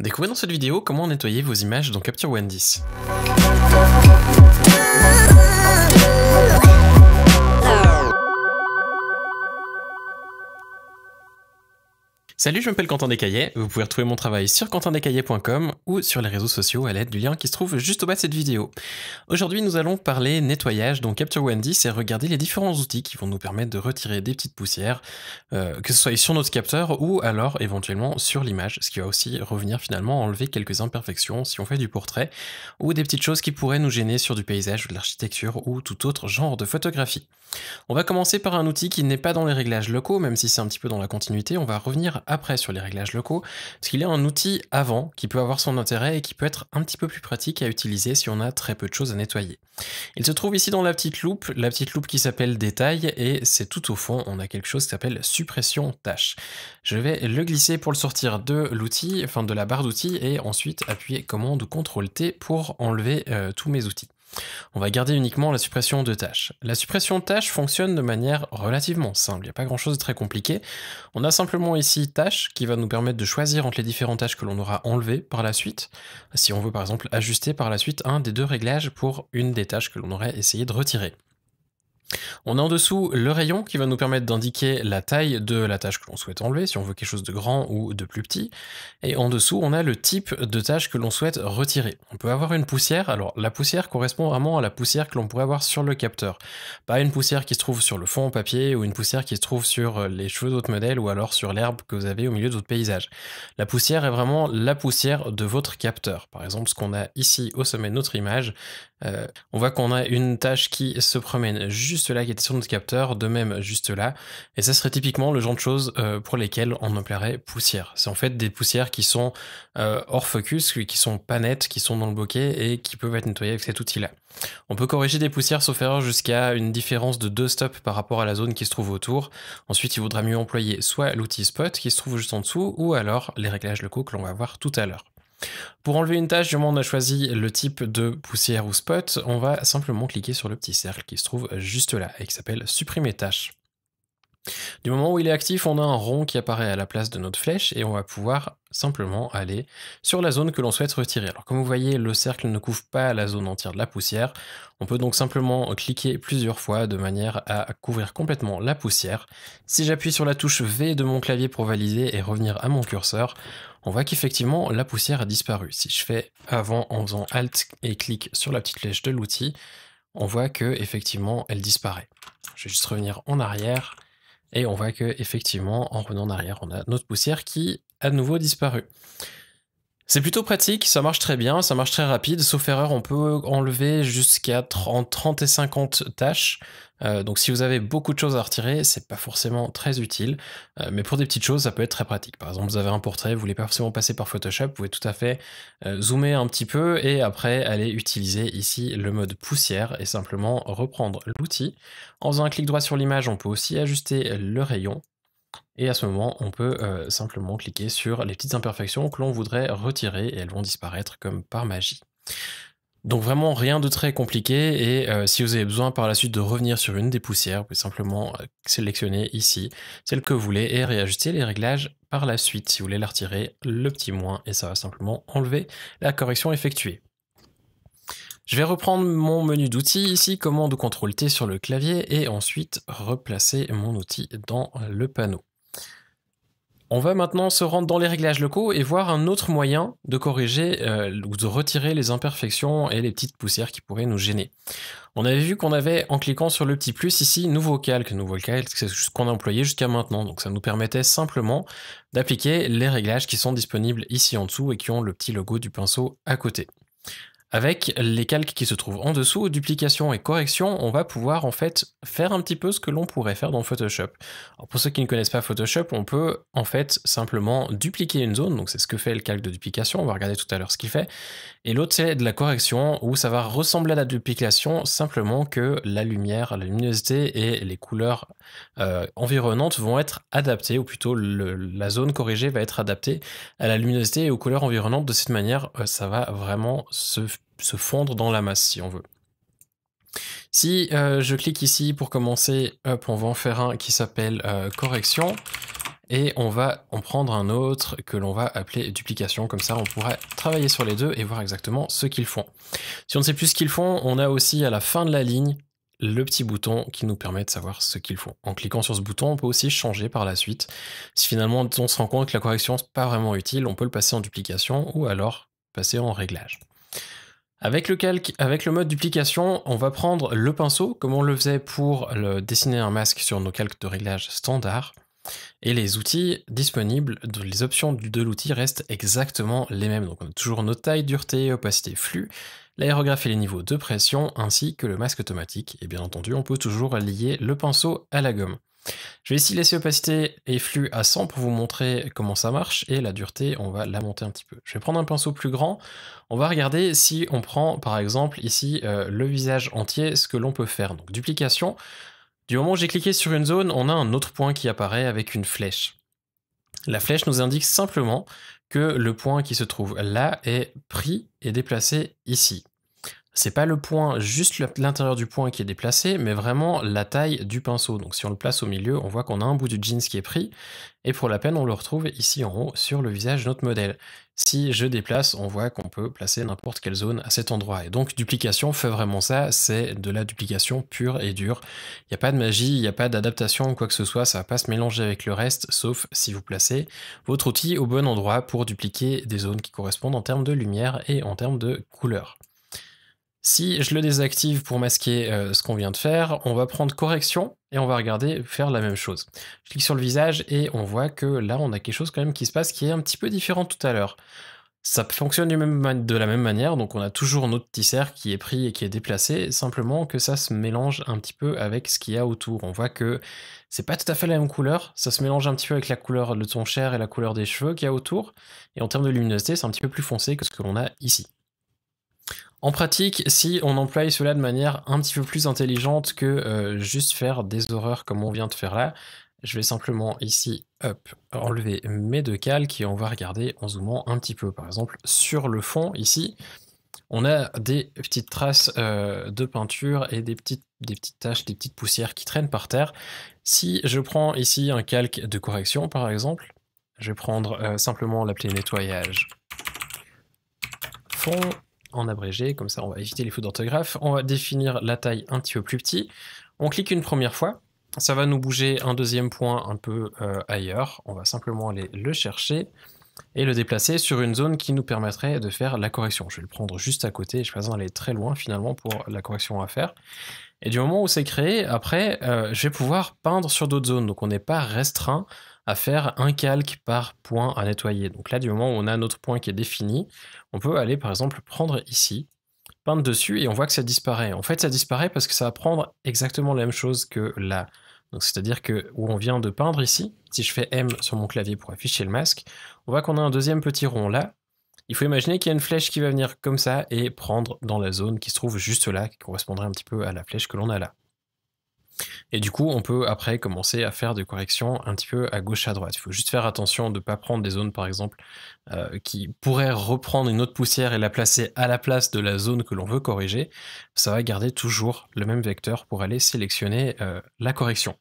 Découvrez dans cette vidéo comment nettoyer vos images dans Capture One 10. Salut, je m'appelle Quentin Descaillets, vous pouvez retrouver mon travail sur quentindescaillets.com ou sur les réseaux sociaux à l'aide du lien qui se trouve juste au bas de cette vidéo. Aujourd'hui, nous allons parler nettoyage dans Capture One 10 et regarder les différents outils qui vont nous permettre de retirer des petites poussières, que ce soit sur notre capteur ou alors éventuellement sur l'image, ce qui va aussi revenir finalement enlever quelques imperfections si on fait du portrait ou des petites choses qui pourraient nous gêner sur du paysage ou de l'architecture ou tout autre genre de photographie. On va commencer par un outil qui n'est pas dans les réglages locaux, même si c'est un petit peu dans la continuité, on va revenir après sur les réglages locaux, parce qu'il y a un outil avant qui peut avoir son intérêt et qui peut être un petit peu plus pratique à utiliser si on a très peu de choses à nettoyer. Il se trouve ici dans la petite loupe qui s'appelle Détail, et c'est tout au fond, on a quelque chose qui s'appelle Suppression tâche. Je vais le glisser pour le sortir de l'outil, enfin de la barre d'outils, et ensuite appuyer commande ou CTRL T pour enlever tous mes outils. On va garder uniquement la suppression de tâches. La suppression de tâches fonctionne de manière relativement simple, il n'y a pas grand chose de très compliqué. On a simplement ici tâches qui va nous permettre de choisir entre les différentes tâches que l'on aura enlevées par la suite. Si on veut par exemple ajuster par la suite un des deux réglages pour une des tâches que l'on aurait essayé de retirer. On a en dessous le rayon qui va nous permettre d'indiquer la taille de la tâche que l'on souhaite enlever, si on veut quelque chose de grand ou de plus petit. Et en dessous, on a le type de tâche que l'on souhaite retirer. On peut avoir une poussière, alors la poussière correspond vraiment à la poussière que l'on pourrait avoir sur le capteur. Pas une poussière qui se trouve sur le fond en papier ou une poussière qui se trouve sur les cheveux d'autres modèles ou alors sur l'herbe que vous avez au milieu de votre paysage. La poussière est vraiment la poussière de votre capteur. Par exemple, ce qu'on a ici au sommet de notre image, on voit qu'on a une tâche qui se promène juste là, qui était sur notre capteur, de même juste là, et ça serait typiquement le genre de choses pour lesquelles on appellerait poussière. C'est en fait des poussières qui sont hors focus, qui sont pas nettes, qui sont dans le bokeh et qui peuvent être nettoyées avec cet outil-là. On peut corriger des poussières sauf erreur jusqu'à une différence de 2 stops par rapport à la zone qui se trouve autour. Ensuite, il vaudra mieux employer soit l'outil Spot qui se trouve juste en dessous, ou alors les réglages locaux que l'on va voir tout à l'heure. Pour enlever une tâche, du moment où on a choisi le type de poussière ou spot, on va simplement cliquer sur le petit cercle qui se trouve juste là et qui s'appelle Supprimer tâche. Du moment où il est actif, on a un rond qui apparaît à la place de notre flèche et on va pouvoir simplement aller sur la zone que l'on souhaite retirer. Alors comme vous voyez, le cercle ne couvre pas la zone entière de la poussière. On peut donc simplement cliquer plusieurs fois de manière à couvrir complètement la poussière. Si j'appuie sur la touche V de mon clavier pour valider et revenir à mon curseur, on voit qu'effectivement la poussière a disparu. Si je fais avant en faisant Alt et clic sur la petite flèche de l'outil, on voit que effectivement elle disparaît. Je vais juste revenir en arrière. Et on voit que effectivement, en revenant en arrière, on a notre poussière qui a de nouveau disparu. C'est plutôt pratique, ça marche très bien, ça marche très rapide, sauf erreur, on peut enlever jusqu'à 30 et 50 tâches. Donc si vous avez beaucoup de choses à retirer, c'est pas forcément très utile, mais pour des petites choses, ça peut être très pratique. Par exemple, vous avez un portrait, vous voulez pas forcément passer par Photoshop, vous pouvez tout à fait zoomer un petit peu et après aller utiliser ici le mode poussière et simplement reprendre l'outil. En faisant un clic droit sur l'image, on peut aussi ajuster le rayon. Et à ce moment, on peut simplement cliquer sur les petites imperfections que l'on voudrait retirer et elles vont disparaître comme par magie. Donc vraiment rien de très compliqué et si vous avez besoin par la suite de revenir sur une des poussières, vous pouvez simplement sélectionner ici celle que vous voulez et réajuster les réglages par la suite. Si vous voulez la retirer, le petit moins et ça va simplement enlever la correction effectuée. Je vais reprendre mon menu d'outils ici, commande ou CTRL T sur le clavier et ensuite replacer mon outil dans le panneau. On va maintenant se rendre dans les réglages locaux et voir un autre moyen de corriger ou de retirer les imperfections et les petites poussières qui pourraient nous gêner. On avait vu qu'on avait, en cliquant sur le petit plus ici, nouveau calque, c'est ce qu'on a employé jusqu'à maintenant. Donc ça nous permettait simplement d'appliquer les réglages qui sont disponibles ici en dessous et qui ont le petit logo du pinceau à côté. Avec les calques qui se trouvent en dessous, duplication et correction, on va pouvoir en fait faire un petit peu ce que l'on pourrait faire dans Photoshop. Alors pour ceux qui ne connaissent pas Photoshop, on peut en fait simplement dupliquer une zone, donc c'est ce que fait le calque de duplication, on va regarder tout à l'heure ce qu'il fait. Et l'autre c'est de la correction, où ça va ressembler à la duplication, simplement que la lumière, la luminosité et les couleurs environnantes vont être adaptées, ou plutôt la zone corrigée va être adaptée à la luminosité et aux couleurs environnantes. De cette manière, ça va vraiment se fondre dans la masse si on veut. Si je clique ici pour commencer, hop, on va en faire un qui s'appelle correction. et on va en prendre un autre que l'on va appeler duplication, comme ça on pourra travailler sur les deux et voir exactement ce qu'ils font. Si on ne sait plus ce qu'ils font, on a aussi à la fin de la ligne le petit bouton qui nous permet de savoir ce qu'ils font. En cliquant sur ce bouton, on peut aussi changer par la suite. Si finalement on se rend compte que la correction n'est pas vraiment utile, on peut le passer en duplication ou alors passer en réglage. Avec le calque, avec le mode duplication, on va prendre le pinceau, comme on le faisait pour dessiner un masque sur nos calques de réglage standard. Et les outils disponibles, les options de l'outil restent exactement les mêmes. Donc on a toujours nos tailles, dureté, opacité, flux, l'aérographe et les niveaux de pression, ainsi que le masque automatique. Et bien entendu, on peut toujours lier le pinceau à la gomme. Je vais ici laisser opacité et flux à 100 pour vous montrer comment ça marche, et la dureté, on va la monter un petit peu. Je vais prendre un pinceau plus grand, on va regarder si on prend par exemple ici le visage entier, ce que l'on peut faire. Donc duplication, du moment où j'ai cliqué sur une zone, on a un autre point qui apparaît avec une flèche. La flèche nous indique simplement que le point qui se trouve là est pris et déplacé ici. C'est pas le point, juste l'intérieur du point qui est déplacé, mais vraiment la taille du pinceau. Donc si on le place au milieu, on voit qu'on a un bout du jeans qui est pris, et pour la peine, on le retrouve ici en haut sur le visage de notre modèle. Si je déplace, on voit qu'on peut placer n'importe quelle zone à cet endroit. Et donc duplication fait vraiment ça, c'est de la duplication pure et dure. Il n'y a pas de magie, il n'y a pas d'adaptation ou quoi que ce soit, ça va pas se mélanger avec le reste, sauf si vous placez votre outil au bon endroit pour dupliquer des zones qui correspondent en termes de lumière et en termes de couleur. Si je le désactive pour masquer ce qu'on vient de faire, on va prendre correction et on va regarder faire la même chose. Je clique sur le visage et on voit que là on a quelque chose quand même qui se passe qui est un petit peu différent tout à l'heure. Ça fonctionne de la même manière, donc on a toujours notre petit cercle qui est pris et qui est déplacé, simplement que ça se mélange un petit peu avec ce qu'il y a autour. On voit que c'est pas tout à fait la même couleur, ça se mélange un petit peu avec la couleur de ton chair et la couleur des cheveux qu'il y a autour, et en termes de luminosité c'est un petit peu plus foncé que ce que l'on a ici. En pratique, si on emploie cela de manière un petit peu plus intelligente que juste faire des horreurs comme on vient de faire là, je vais simplement ici, hop, enlever mes deux calques et on va regarder en zoomant un petit peu. Par exemple, sur le fond, ici, on a des petites traces de peinture et des petites taches, des petites poussières qui traînent par terre. Si je prends ici un calque de correction, par exemple, je vais prendre simplement l'appeler nettoyage fond, en abrégé, comme ça on va éviter les fautes d'orthographe. On va définir la taille un petit peu plus petit. On clique une première fois, ça va nous bouger un deuxième point un peu ailleurs. On va simplement aller le chercher et le déplacer sur une zone qui nous permettrait de faire la correction. Je vais le prendre juste à côté, je vais pas besoin d'aller très loin finalement pour la correction à faire. Et du moment où c'est créé, après, je vais pouvoir peindre sur d'autres zones. Donc on n'est pas restreint à faire un calque par point à nettoyer. Donc là, du moment où on a notre point qui est défini, on peut aller par exemple prendre ici, peindre dessus et on voit que ça disparaît. En fait, ça disparaît parce que ça va prendre exactement la même chose que là. Donc c'est-à-dire que où on vient de peindre ici, si je fais M sur mon clavier pour afficher le masque, on voit qu'on a un deuxième petit rond là. Il faut imaginer qu'il y a une flèche qui va venir comme ça et prendre dans la zone qui se trouve juste là, qui correspondrait un petit peu à la flèche que l'on a là. Et du coup, on peut après commencer à faire des corrections un petit peu à gauche à droite. Il faut juste faire attention de ne pas prendre des zones, par exemple, qui pourraient reprendre une autre poussière et la placer à la place de la zone que l'on veut corriger. Ça va garder toujours le même vecteur pour aller sélectionner la correction.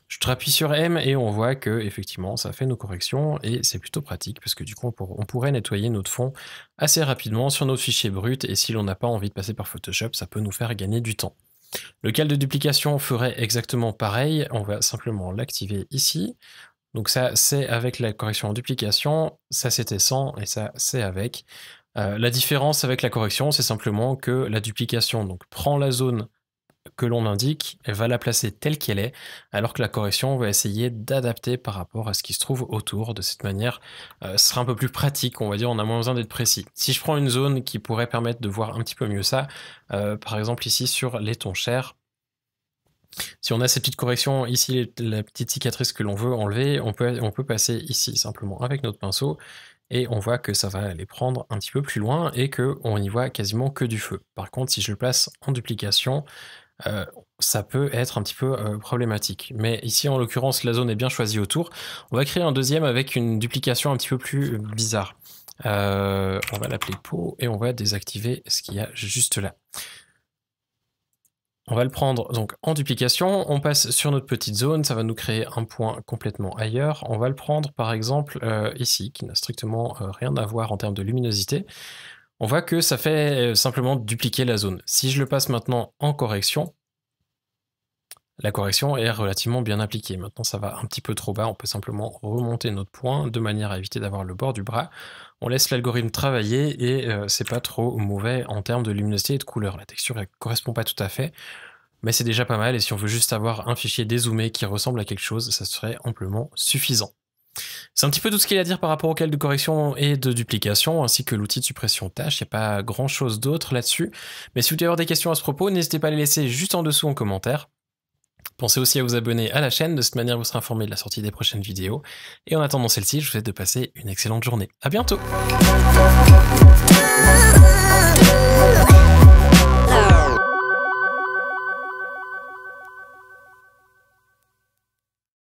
Je appuie sur M et on voit que effectivement ça fait nos corrections et c'est plutôt pratique parce que du coup on pourrait nettoyer notre fond assez rapidement sur notre fichier brut et si l'on n'a pas envie de passer par Photoshop, ça peut nous faire gagner du temps. Le cal de duplication ferait exactement pareil, on va simplement l'activer ici. Donc ça c'est avec la correction en duplication, ça c'était sans et ça c'est avec. La différence avec la correction c'est simplement que la duplication donc prend la zone que l'on indique, elle va la placer telle qu'elle est, alors que la correction va essayer d'adapter par rapport à ce qui se trouve autour. De cette manière, ce sera un peu plus pratique, on va dire, on a moins besoin d'être précis. Si je prends une zone qui pourrait permettre de voir un petit peu mieux ça, par exemple ici sur les tons chers, si on a cette petite correction ici, la petite cicatrice que l'on veut enlever, on peut passer ici simplement avec notre pinceau, et on voit que ça va aller prendre un petit peu plus loin et qu'on n'y voit quasiment que du feu. Par contre, si je le place en duplication, ça peut être un petit peu problématique. Mais ici, en l'occurrence, la zone est bien choisie autour. On va créer un deuxième avec une duplication un petit peu plus bizarre. On va l'appeler peau et on va désactiver ce qu'il y a juste là. On va le prendre donc en duplication, on passe sur notre petite zone, ça va nous créer un point complètement ailleurs. On va le prendre par exemple ici, qui n'a strictement rien à voir en termes de luminosité. On voit que ça fait simplement dupliquer la zone. Si je le passe maintenant en correction, la correction est relativement bien appliquée. Maintenant, ça va un petit peu trop bas. On peut simplement remonter notre point de manière à éviter d'avoir le bord du bras. On laisse l'algorithme travailler et c'est pas trop mauvais en termes de luminosité et de couleur. La texture, elle correspond pas tout à fait, mais c'est déjà pas mal. Et si on veut juste avoir un fichier dézoomé qui ressemble à quelque chose, ça serait amplement suffisant. C'est un petit peu tout ce qu'il y a à dire par rapport aux calques de correction et de duplication, ainsi que l'outil de suppression tâche. Il n'y a pas grand chose d'autre là-dessus. Mais si vous voulez avoir des questions à ce propos, n'hésitez pas à les laisser juste en dessous en commentaire. Pensez aussi à vous abonner à la chaîne, de cette manière vous serez informé de la sortie des prochaines vidéos. Et en attendant celle-ci, je vous souhaite de passer une excellente journée. À bientôt!